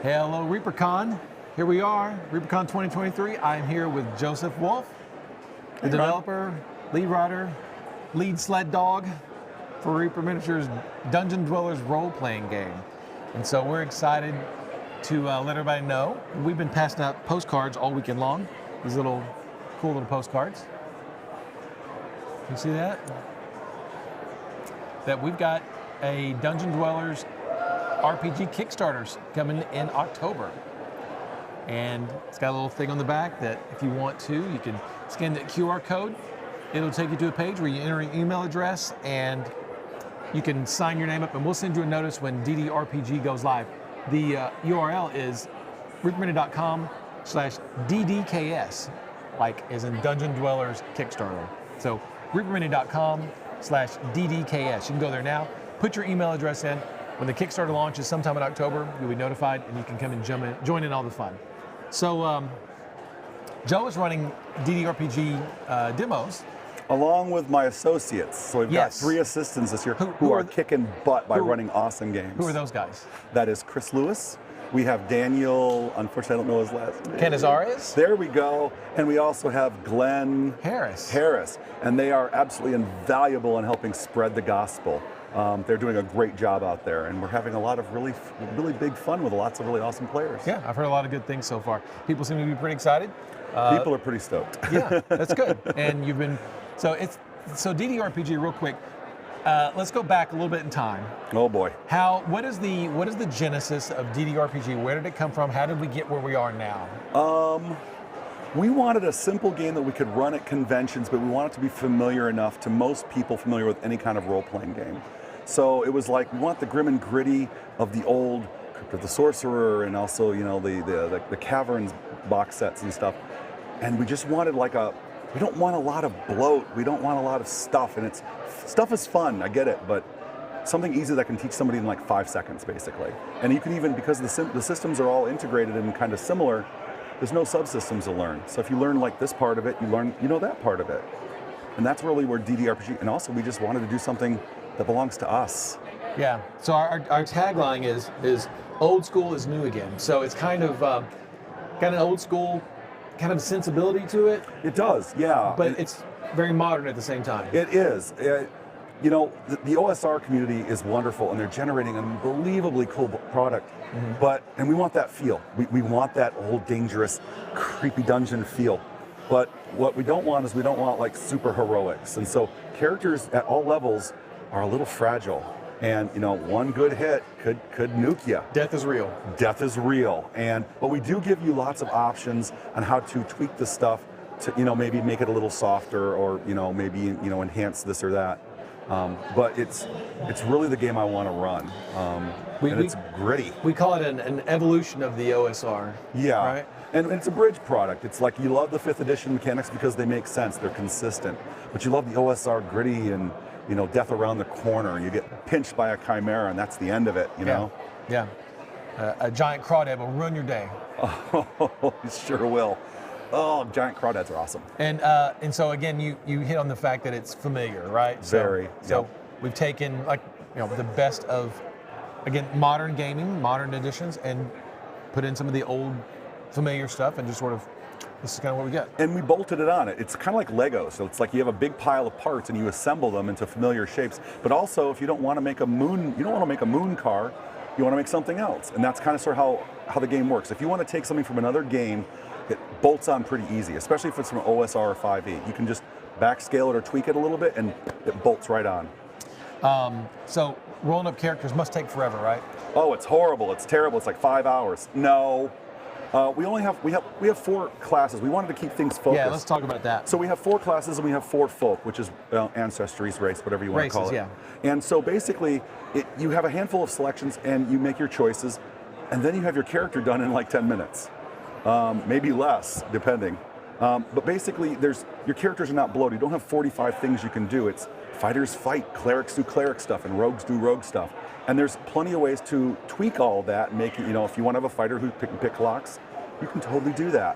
Hello, ReaperCon. Here we are, ReaperCon 2023. I'm here with Joseph Wolf, the developer, lead writer, lead sled dog for Reaper Miniatures Dungeon Dwellers role-playing game. And so we're excited to let everybody know. We've been passing out postcards all weekend long. These little, cool little postcards. You see that? That we've got a Dungeon Dwellers RPG Kickstarters coming in October. And it's got a little thing on the back that if you want to, you can scan the QR code. It'll take you to a page where you enter an email address and you can sign your name up, and we'll send you a notice when DDRPG goes live. The URL is reapermini.com/DDKS, like as in Dungeon Dwellers Kickstarter. So reapermini.com/DDKS. You can go there now, put your email address in. When the Kickstarter launches sometime in October, you'll be notified and you can come and join in all the fun. So Joe is running DDRPG demos. Along with my associates. So we've got 3 assistants this year who are kicking butt by running awesome games. Who are those guys? That is Chris Lewis. We have Daniel, unfortunately I don't know his last name. Canizares? There we go. And we also have Glenn Harris. And they are absolutely invaluable in helping spread the gospel. They're doing a great job out there, and we're having a lot of really big fun with lots of really awesome players. Yeah, I've heard a lot of good things so far. People seem to be pretty excited. People are pretty stoked. Yeah, that's good. And you've been, so DDRPG real quick. Let's go back a little bit in time. Oh boy. What is the genesis of DDRPG? Where did it come from? How did we get where we are now? We wanted a simple game that we could run at conventions, but we wanted it to be familiar enough to most people familiar with any kind of role-playing game. So it was like, we want the grim and gritty of the old Crypt of the Sorcerer, and also, you know, the Caverns box sets and stuff. And we just wanted we don't want a lot of bloat, we don't want a lot of stuff, and stuff is fun, I get it, but something easy that can teach somebody in like 5 seconds, basically. And you can even, because the systems are all integrated and kind of similar, there's no subsystems to learn. So if you learn like this part of it, you know that part of it. And that's really where DDRPG, and also we just wanted to do something that belongs to us. Yeah, so our tagline is old school is new again. So it's kind of got an old school kind of sensibility to it. It does, yeah. But it's very modern at the same time. It is. You know, the OSR community is wonderful, and they're generating an unbelievably cool product. Mm-hmm. And we want that feel. We want that old, dangerous, creepy dungeon feel. But what we don't want is like super heroics. And so characters at all levels are a little fragile. And you know, one good hit could nuke you. Death is real. Death is real. But we do give you lots of options on how to tweak the stuff to, you know, maybe make it a little softer, or, you know, maybe, you know, enhance this or that. But it's really the game I want to run. And it's gritty. We call it an evolution of the OSR. Yeah. Right? And it's a bridge product. It's like you love the 5th edition mechanics because they make sense, they're consistent. But you love the OSR gritty and, you know, death around the corner. You get pinched by a chimera and that's the end of it, you know? Yeah. A giant crawdad will ruin your day. Oh, it sure will. Oh, giant crawdads are awesome. And so again, you hit on the fact that it's familiar, right? Very. So we've taken, like, you know, the best of, again, modern gaming, modern editions, and put in some of the old familiar stuff, and just sort of, this is kind of what we get. And we bolted it on it. It's kind of like Lego. So it's like you have a big pile of parts and you assemble them into familiar shapes. But also, if you don't want to make a moon, you don't want to make a moon car, you want to make something else. And that's kind of sort of how the game works. If you want to take something from another game, it bolts on pretty easy, especially if it's from OSR or 5e. You can just backscale it or tweak it a little bit and it bolts right on. So rolling up characters must take forever, right? Oh, it's horrible. It's terrible. It's like 5 hours. No. We have 4 classes. We wanted to keep things focused. Yeah, let's talk about that. So we have 4 classes and we have 4 folk, which is ancestries, race, whatever you want to call it. Yeah. And so basically, you have a handful of selections and you make your choices, and then you have your character done in like 10 minutes. Maybe less, depending. But basically, your characters are not bloated. You don't have 45 things you can do. It's fighters fight, clerics do cleric stuff, and rogues do rogue stuff. And there's plenty of ways to tweak all that and make it, you know, if you want to have a fighter who pick locks, you can totally do that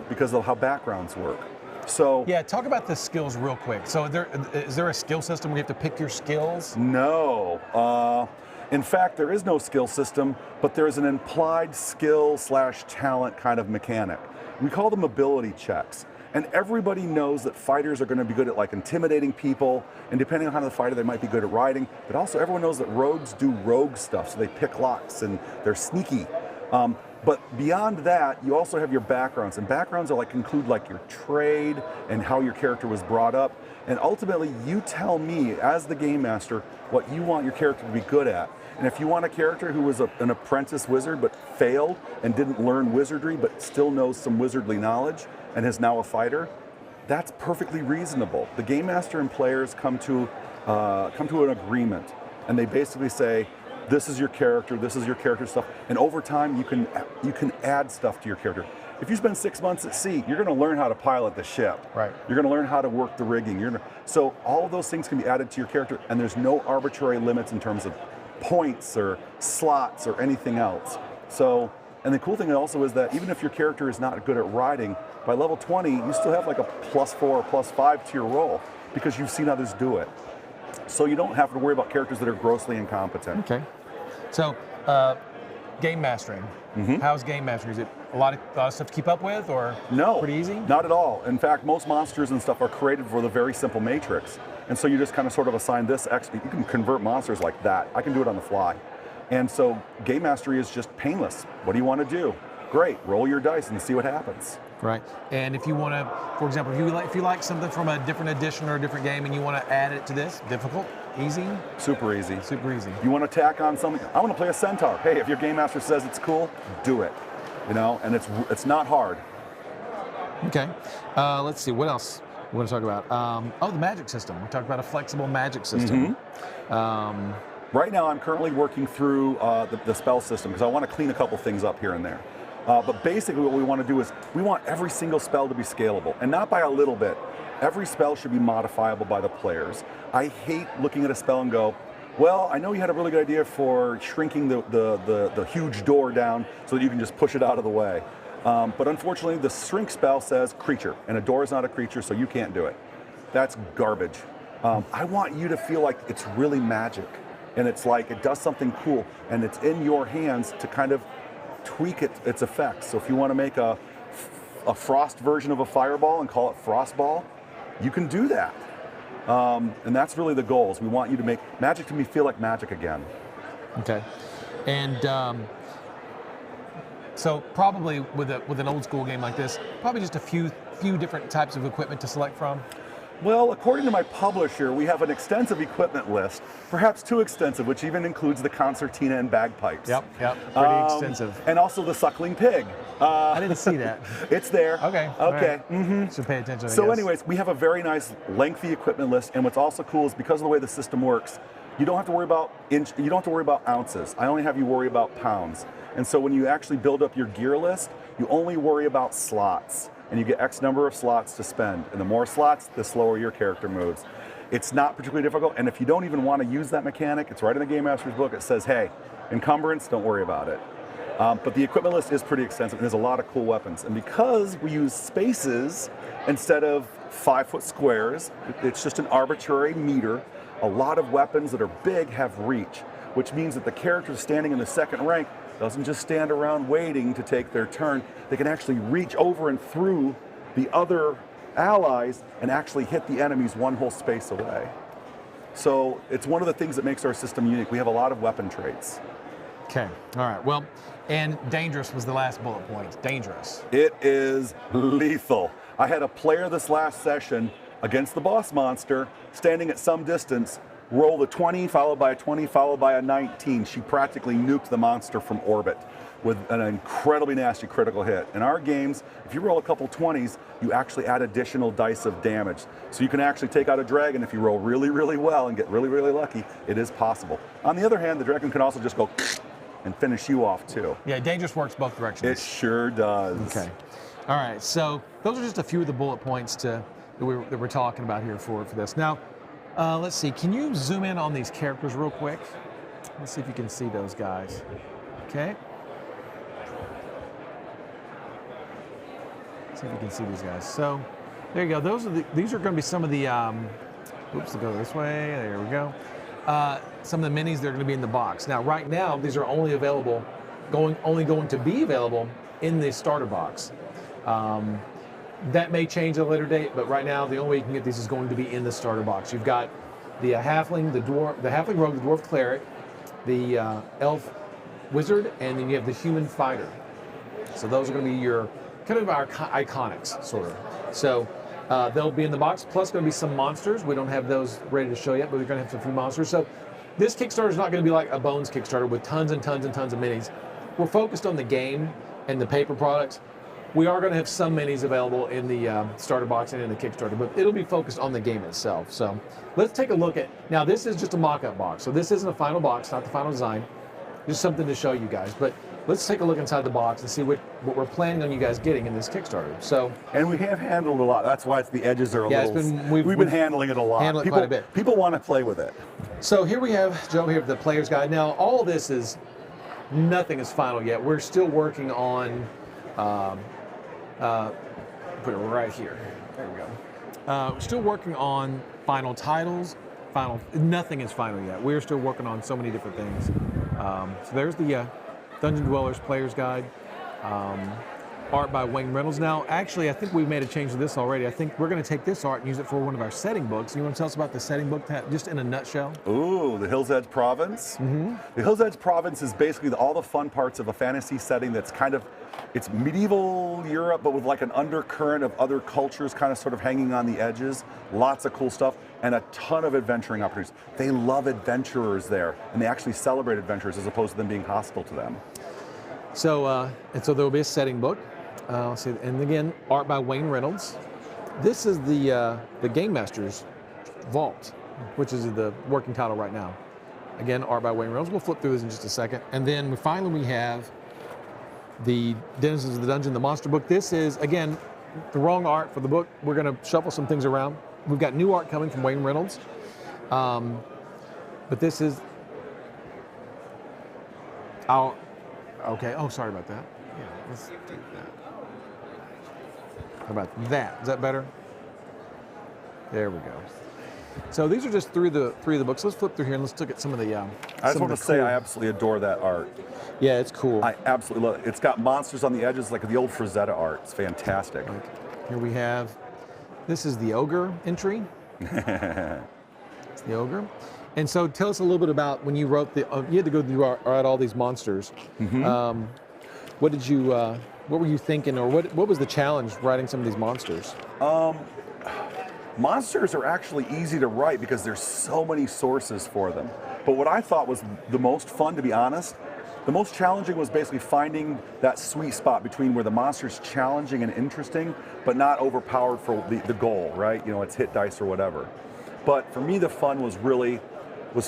because of how backgrounds work. So yeah, talk about the skills real quick. So is there a skill system where you have to pick your skills? No. In fact, there is no skill system, but there's an implied skill/talent kind of mechanic. We call them ability checks. And everybody knows that fighters are going to be good at like intimidating people, and depending on how the fighter, they might be good at riding. But also everyone knows that rogues do rogue stuff, so they pick locks and they're sneaky. But beyond that, you also have your backgrounds, and backgrounds are like include like your trade and how your character was brought up. And ultimately, you tell me as the game master what you want your character to be good at. And if you want a character who was an apprentice wizard but failed and didn't learn wizardry but still knows some wizardly knowledge and is now a fighter, that's perfectly reasonable. The game master and players come to an agreement, and they basically say, this is your character stuff, and over time you can add stuff to your character. If you spend 6 months at sea, you're going to learn how to pilot the ship. Right. You're going to learn how to work the rigging. So all of those things can be added to your character, and there's no arbitrary limits in terms of points or slots or anything else. So, and the cool thing also is that even if your character is not good at riding, by level 20, you still have like a +4 or +5 to your roll because you've seen others do it. So you don't have to worry about characters that are grossly incompetent. Okay. So, game mastering. How's game mastering? Is it a lot of stuff to keep up with, or No, pretty easy? Not at all. In fact, most monsters and stuff are created for the very simple matrix. And so you just kind of sort of assign this X. You can convert monsters like that. I can do it on the fly. And so game mastery is just painless. What do you want to do? Great, roll your dice and see what happens. Right. And if you want to, for example, if you like something from a different edition or a different game and you want to add it to this, difficult, easy? Super easy. Super easy. You want to tack on something? I want to play a centaur. Hey, if your game master says it's cool, do it. You know, and it's not hard. Okay. Let's see, what else we want to talk about? The magic system. We talked about a flexible magic system. Right now, I'm currently working through the spell system because I want to clean a couple things up here and there. But basically what we want to do is we want every single spell to be scalable, and not by a little bit. Every spell should be modifiable by the players. I hate looking at a spell and go, well, I know you had a really good idea for shrinking the huge door down so that you can just push it out of the way. But unfortunately, the shrink spell says creature, and a door is not a creature, so you can't do it. That's garbage. I want you to feel like it's really magic, and it's like it does something cool, and it's in your hands to kind of tweak its effects. So if you want to make a frost version of a fireball and call it frostball, you can do that. And that's really the goal. Is we want you to make magic to me feel like magic again. Okay. And so probably with an old school game like this, probably just a few different types of equipment to select from. Well, according to my publisher, we have an extensive equipment list, perhaps too extensive, which even includes the concertina and bagpipes. Yep, pretty extensive. And also the suckling pig. I didn't see that. It's there. Okay. Okay. Right. Should pay attention. So anyways, we have a very nice lengthy equipment list, and what's also cool is because of the way the system works, you don't have to worry about ounces. I only have you worry about pounds. And so when you actually build up your gear list, you only worry about slots. And you get X number of slots to spend. And the more slots, the slower your character moves. It's not particularly difficult, and if you don't even want to use that mechanic, it's right in the Game Master's book. It says, hey, encumbrance, don't worry about it. But the equipment list is pretty extensive, and there's a lot of cool weapons. And because we use spaces instead of 5-foot squares, it's just an arbitrary meter, a lot of weapons that are big have reach, which means that the character standing in the second rank doesn't just stand around waiting to take their turn. They can actually reach over and through the other allies and actually hit the enemies one whole space away. So it's one of the things that makes our system unique. We have a lot of weapon traits. Okay, all right. Well, and dangerous was the last bullet point. Dangerous. It is lethal. I had a player this last session against the boss monster standing at some distance, roll the 20, followed by a 20, followed by a 19. She practically nuked the monster from orbit with an incredibly nasty critical hit. In our games, if you roll a couple 20s, you actually add additional dice of damage. So you can actually take out a dragon if you roll really, really well and get really, really lucky. It is possible. On the other hand, the dragon can also just go and finish you off too. Yeah, dangerous works both directions. It sure does. Okay. All right, so those are just a few of the bullet points that we're talking about here for this. Now, let's see, can you zoom in on these characters real quick? Let's see if you can see those guys. Okay. See if you can see these guys. So, there you go. These are going to be some of the, oops, we'll go this way. There we go. some of the minis that are going to be in the box. Now, right now, these are only available, only going to be available in the starter box. That may change at a later date, but right now, the only way you can get these is going to be in the starter box. You've got the halfling, the halfling rogue, the dwarf cleric, the elf wizard, and then you have the human fighter. So those are going to be your kind of our iconics, sort of. So they'll be in the box. Plus, going to be some monsters. We don't have those ready to show yet, but we're going to have a few monsters. So this Kickstarter is not going to be like a Bones Kickstarter with tons and tons and tons of minis. We're focused on the game and the paper products. We are going to have some minis available in the starter box and in the Kickstarter, but it'll be focused on the game itself. So let's take a look at, now this is just a mock-up box. So this isn't a final box, not the final design. Just something to show you guys. But let's take a look inside the box and see what we're planning on you guys getting in this Kickstarter. So, and we have handled a lot. That's why the edges are a little. We've been handling it a lot. Handling it quite a bit. People want to play with it. So here we have Joe here, the player's guide. Now all this is, nothing is final yet. We're still working on. Put it right here. There we go. We're still working on final titles. Nothing is final yet. We're still working on so many different things. So there's the Dungeon Dwellers Player's Guide. Art by Wayne Reynolds. Now, actually, I think we've made a change to this already. I think we're going to take this art and use it for one of our setting books. You want to tell us about the setting book, just in a nutshell? Ooh, the Hills Edge Province. Mm-hmm. The Hills Edge Province is basically all the fun parts of a fantasy setting that's kind of, it's medieval Europe, but with like an undercurrent of other cultures kind of sort of hanging on the edges. Lots of cool stuff and a ton of adventuring opportunities. They love adventurers there, and they actually celebrate adventurers as opposed to them being hostile to them. So, and so there will be a setting book. Let's see, and again, art by Wayne Reynolds. This is the Game Master's Vault, which is the working title right now. Again, art by Wayne Reynolds. We'll flip through this in just a second. And then finally we have the Denizens of the Dungeon, the monster book. This is, again, the wrong art for the book. We're going to shuffle some things around. We've got new art coming from Wayne Reynolds. But this is our, okay, oh, sorry about that. Yeah, let's do that. How about that? Is that better? There we go. So these are just three of the books. Let's flip through here and let's look at some of the. I just want to say I absolutely adore that art. Yeah, it's cool. I absolutely love it. It's got monsters on the edges like the old Frazetta art. It's fantastic. Right. Here we have, this is the Ogre entry. It's the Ogre. And so tell us a little bit about when you wrote you had to go through all these monsters. Mm-hmm. What did you, what were you thinking, or what was the challenge writing some of these monsters? Monsters are actually easy to write because there's so many sources for them. But what I thought was the most fun, to be honest, the most challenging was basically finding that sweet spot between where the monster's challenging and interesting, but not overpowered for the goal, right? You know, it's hit dice or whatever. But for me, the fun was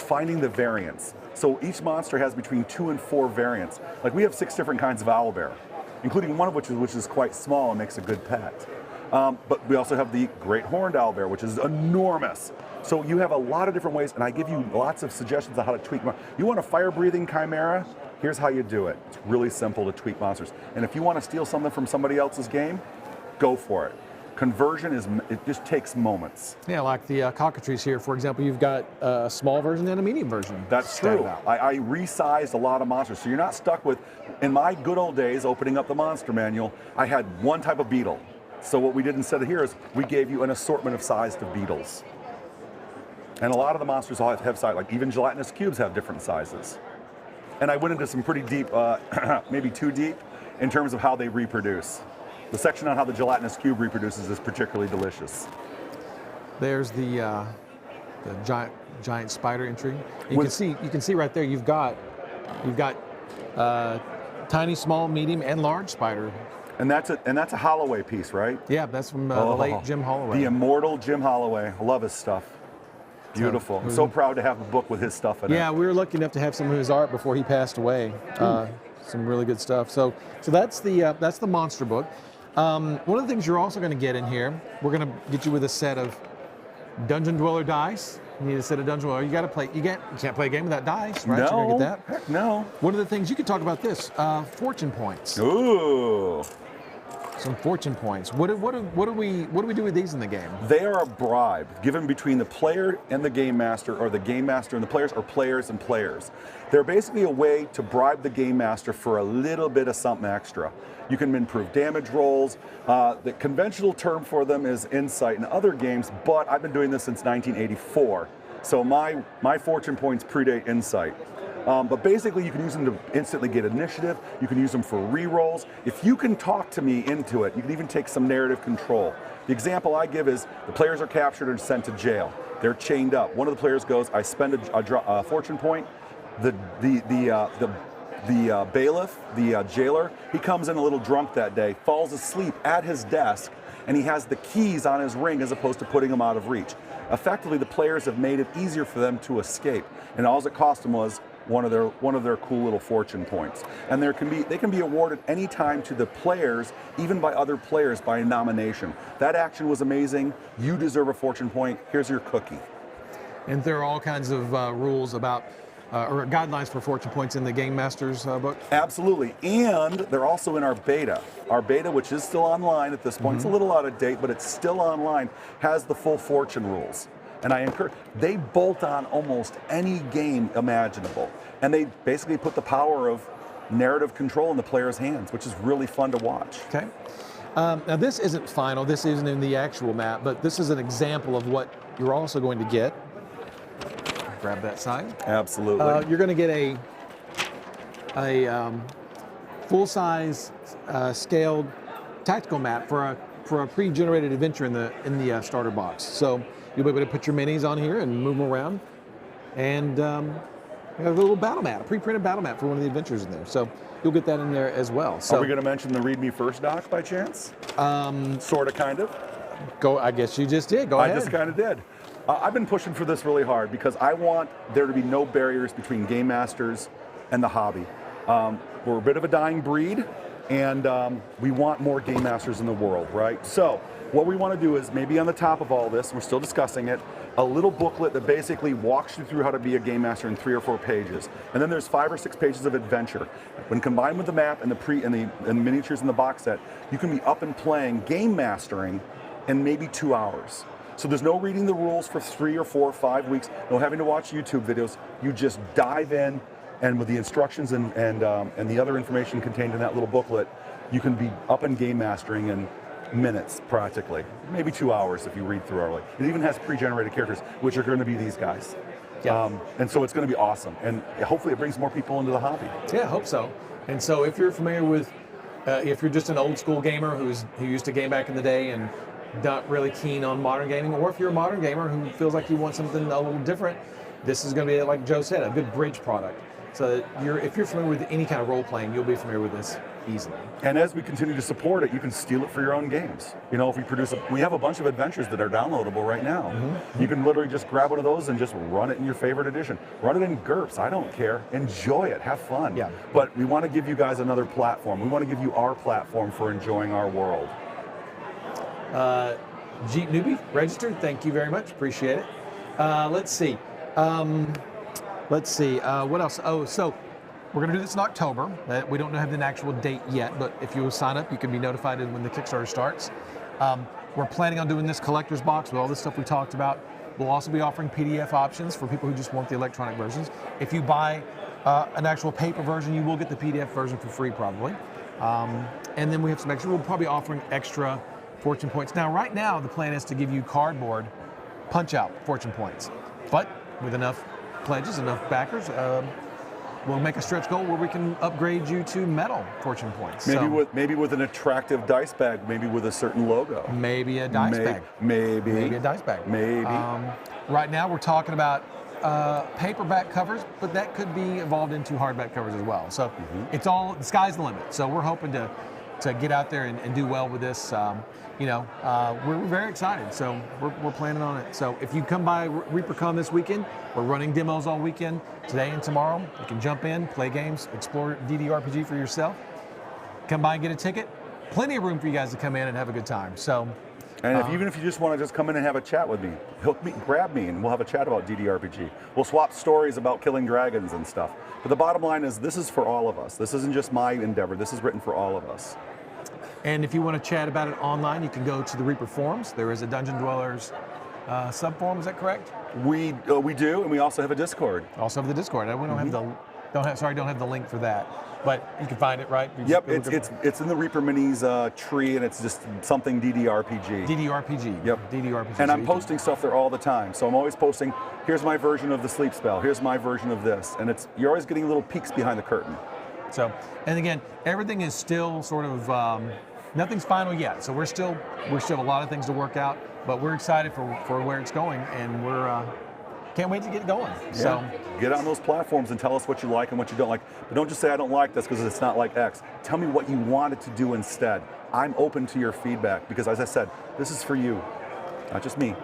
finding the variants. So each monster has between 2 and 4 variants. Like we have 6 different kinds of owlbear, including one of which is quite small and makes a good pet. But we also have the great horned owlbear, which is enormous. So you have a lot of different ways, and I give you lots of suggestions on how to tweak. You want a fire-breathing chimera? Here's how you do it. It's really simple to tweak monsters. And if you want to steal something from somebody else's game, go for it. Conversion it just takes moments. Yeah, like the cockatrice here, for example, you've got a small version and a medium version. That's true. I resized a lot of monsters, so you're not stuck with, in my good old days, opening up the monster manual, I had one type of beetle. So what we did instead of here is we gave you an assortment of sized of beetles. And a lot of the monsters all have size, like even gelatinous cubes have different sizes. And I went into some pretty deep, maybe too deep, in terms of how they reproduce. The section on how the gelatinous cube reproduces is particularly delicious. There's the giant spider entry. You can see right there. You've got tiny, small, medium, and large spider. And that's a Holloway piece, right? Yeah, that's from the late Jim Holloway. The immortal Jim Holloway. I love his stuff. Beautiful. I'm so proud to have a book with his stuff in it. Yeah, we were lucky enough to have some of his art before he passed away. Some really good stuff. So that's the monster book. One of the things you're also going to get in here, we're going to get you with a set of Dungeon Dweller dice. You need a set of Dungeon Dweller. You got to play. You can't play a game without dice, right? No, You're going to get that. Heck no. One of the things you could talk about this fortune points. Ooh. Some fortune points. What do we do with these in the game? They are a bribe given between the player and the game master, or the game master and the players, or players and players. They're basically a way to bribe the game master for a little bit of something extra. You can improve damage rolls. The conventional term for them is insight in other games, but I've been doing this since 1984. So my fortune points predate insight. But basically, you can use them to instantly get initiative. You can use them for re-rolls. If you can talk to me into it, you can even take some narrative control. The example I give is the players are captured and sent to jail. They're chained up. One of the players goes, I spend a fortune point. The bailiff, the jailer, he comes in a little drunk that day, falls asleep at his desk, and he has the keys on his ring as opposed to putting them out of reach. Effectively, the players have made it easier for them to escape, and all it cost them was one of their cool little fortune points. And they can be awarded any time to the players, even by other players, by nomination. That action was amazing. You deserve a fortune point. Here's your cookie. And there are all kinds of rules about or guidelines for fortune points in the Game Master's book? Absolutely, and they're also in our beta. Our beta, which is still online at this point, it's a little out of date, but it's still online, has the full fortune rules. And I encourage, they bolt on almost any game imaginable. And they basically put the power of narrative control in the player's hands, which is really fun to watch. Okay. Now this isn't final, this isn't in the actual map, but this is an example of what you're also going to get. Grab that side. Absolutely. You're going to get a full-size scaled tactical map for a pre-generated adventure in the starter box. So you'll be able to put your minis on here and move them around, and you have a little battle map, a pre-printed battle map for one of the adventures in there. So you'll get that in there as well. So are we going to mention the Read Me First doc by chance? Sort of, kind of. Go. I guess you just did. Go ahead. I just kind of did. I've been pushing for this really hard because I want there to be no barriers between game masters and the hobby. We're a bit of a dying breed, and we want more game masters in the world, right? So what we want to do is maybe on the top of all this, we're still discussing it, a little booklet that basically walks you through how to be a game master in 3 or 4 pages. And then there's 5 or 6 pages of adventure. When combined with the map and the miniatures in the box set, you can be up and playing game mastering in maybe 2 hours. So there's no reading the rules for 3 or 4 or 5 weeks, no having to watch YouTube videos. You just dive in, and with the instructions and the other information contained in that little booklet, you can be up and game mastering in minutes, practically. Maybe 2 hours if you read through early. It even has pre-generated characters, which are going to be these guys. Yeah. And so it's going to be awesome. And hopefully it brings more people into the hobby. Yeah, I hope so. And so if you're familiar with, if you're just an old school gamer who used to game back in the day and not really keen on modern gaming, or if you're a modern gamer who feels like you want something a little different, this is going to be, like Joe said, a good bridge product. So that if you're familiar with any kind of role playing, you'll be familiar with this easily. And as we continue to support it, you can steal it for your own games. You know, if we produce we have a bunch of adventures that are downloadable right now. You can literally just grab one of those and just run it in your favorite edition. Run it in GURPS, I don't care. Enjoy it, have fun. Yeah. But we want to give you guys another platform. We want to give you our platform for enjoying our world. Jeep Newbie, registered, thank you very much, appreciate it. Let's see. What else? Oh, so we're going to do this in October. We don't have an actual date yet, but if you sign up, you can be notified when the Kickstarter starts. We're planning on doing this collector's box with all this stuff we talked about. We'll also be offering PDF options for people who just want the electronic versions. If you buy an actual paper version, you will get the PDF version for free, probably. And then we have some extra. We'll probably be offering extra fortune points. Now, right now, the plan is to give you cardboard punch-out fortune points, but with enough pledges, enough backers, we'll make a stretch goal where we can upgrade you to metal fortune points. Maybe with an attractive dice bag, maybe with a certain logo. Maybe a dice bag. Maybe a dice bag. Maybe. Right now, we're talking about paperback covers, but that could be evolved into hardback covers as well. So it's all, the sky's the limit. So we're hoping to get out there and do well with this. We're very excited, so we're planning on it. So if you come by ReaperCon this weekend, we're running demos all weekend, today and tomorrow. You can jump in, play games, explore DDRPG for yourself. Come by and get a ticket. Plenty of room for you guys to come in and have a good time. So, and even if you just want to just come in and have a chat with me, grab me, and we'll have a chat about DDRPG. We'll swap stories about killing dragons and stuff. But the bottom line is, this is for all of us. This isn't just my endeavor. This is written for all of us. And if you want to chat about it online, you can go to the Reaper forums. There is a Dungeon Dwellers subforum. Is that correct? We do, and we also have a Discord. Also have the Discord. We don't have the don't have the link for that, but you can find it, right? Yep, it's in the Reaper Minis tree, and it's just something DDRPG. DDRPG. Yep. DDRPG. And I'm posting stuff there all the time, so I'm always posting. Here's my version of the sleep spell. Here's my version of this, and you're always getting little peeks behind the curtain. So, and again, everything is still sort of nothing's final yet. So we're still a lot of things to work out, but we're excited for where it's going, and we're can't wait to get going. Yeah. So get on those platforms and tell us what you like and what you don't like. But don't just say I don't like this because it's not like X. Tell me what you wanted to do instead. I'm open to your feedback because, as I said, this is for you, not just me.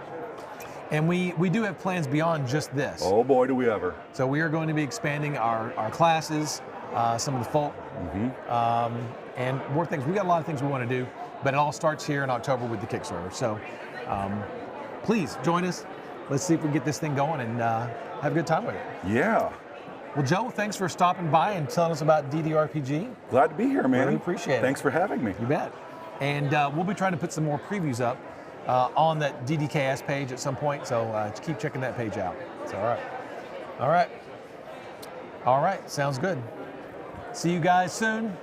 And we do have plans beyond just this. Oh boy, do we ever. So we are going to be expanding our classes, some of the folk, and more things. We got a lot of things we want to do, but it all starts here in October with the Kickstarter. So please join us. Let's see if we can get this thing going and have a good time with it. Yeah. Well, Joe, thanks for stopping by and telling us about DDRPG. Glad to be here, man. Really appreciate it. Thanks for having me. You bet. And we'll be trying to put some more previews up on that DDKS page at some point, so keep checking that page out. So, all right. Sounds good. See you guys soon.